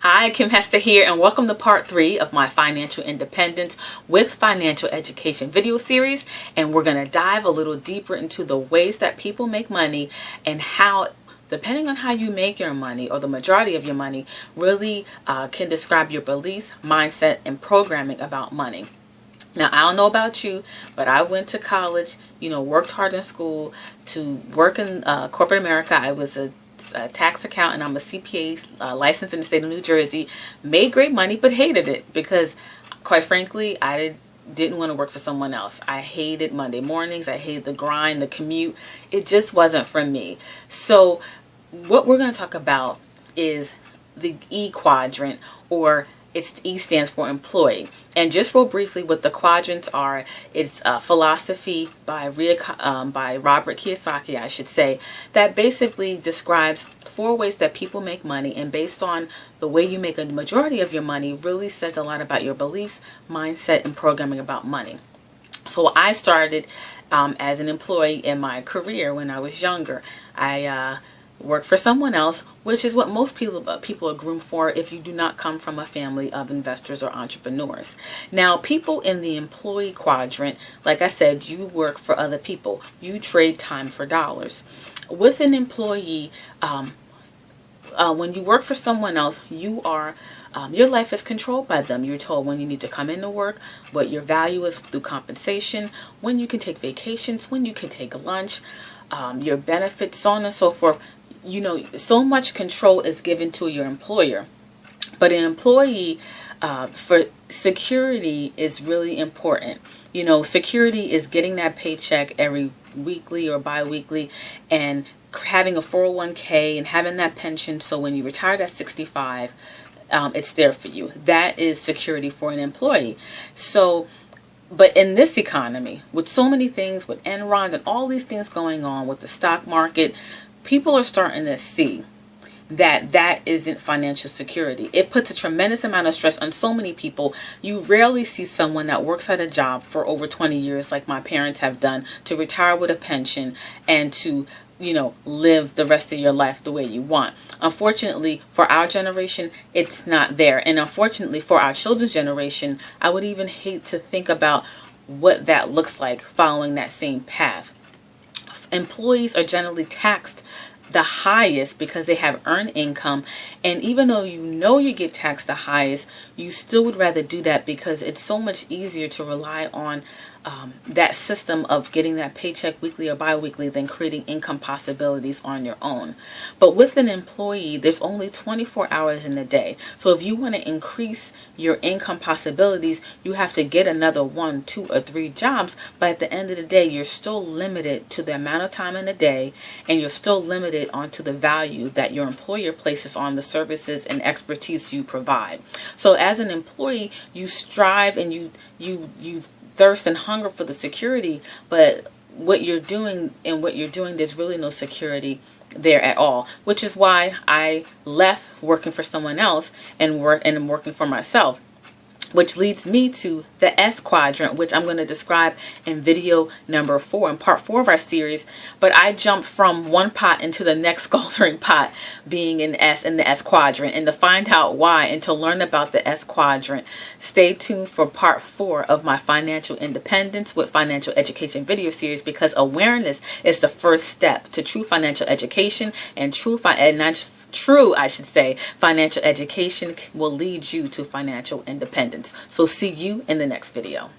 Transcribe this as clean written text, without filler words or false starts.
Hi, Kim Hester here, and welcome to part 3 of my Financial Independence with Financial Education video series. And we're going to dive a little deeper into the ways that people make money and how, depending on how you make your money, or the majority of your money, really can describe your beliefs, mindset, and programming about money. Now, I don't know about you, but I went to college, worked hard in school to work in corporate America. I was a tax accountant. I'm a CPA licensed in the state of New Jersey. Made great money, but hated it because, quite frankly, I didn't want to work for someone else. I hated Monday mornings. I hated the grind, the commute. It just wasn't for me. So what we're going to talk about is the E quadrant, or E stands for employee. And just real briefly, what the quadrants are, it's a philosophy by Robert Kiyosaki, I should say, that basically describes 4 ways that people make money, and based on the way you make a majority of your money really says a lot about your beliefs, mindset, and programming about money. So I started as an employee in my career when I was younger. I work for someone else, which is what most people are groomed for if you do not come from a family of investors or entrepreneurs. Now, people in the employee quadrant, like I said, you work for other people. You trade time for dollars. With an employee, when you work for someone else, you are your life is controlled by them. You're told when you need to come into work, what your value is through compensation, when you can take vacations, when you can take lunch, your benefits, so on and so forth. So much control is given to your employer. But an employee, for security is really important. Security is getting that paycheck every weekly or bi-weekly and having a 401k and having that pension. So when you retire at 65, it's there for you. That is security for an employee. But in this economy, with so many things, with Enron and all these things going on with the stock market, people are starting to see that isn't financial security. It puts a tremendous amount of stress on so many people. You rarely see someone that works at a job for over 20 years, like my parents have done, to retire with a pension and to live the rest of your life the way you want. Unfortunately, for our generation, it's not there. And unfortunately, for our children's generation, I would even hate to think about what that looks like following that same path. Employees are generally taxed the highest because they have earned income, and even though you get taxed the highest, you still would rather do that because it's so much easier to rely on that system of getting that paycheck weekly or bi-weekly than creating income possibilities on your own. But with an employee, there's only 24 hours in the day. So if you want to increase your income possibilities, you have to get another 1, 2, or 3 jobs. But at the end of the day, you're still limited to the amount of time in the day, and you're still limited onto the value that your employer places on the services and expertise you provide. So as an employee, you strive and you thirst and hunger for the security, but what you're doing, there's really no security there at all, which is why I left working for someone else and I'm working for myself. Which leads me to the S quadrant, which I'm going to describe in video number 4, in part 4 of our series. But I jumped from one pot into the next sculpturing pot, being in the S quadrant. And to find out why and to learn about the S quadrant, stay tuned for part 4 of my Financial Independence with Financial Education video series, because awareness is the first step to true financial education, and true financial education will lead you to financial independence. So see you in the next video.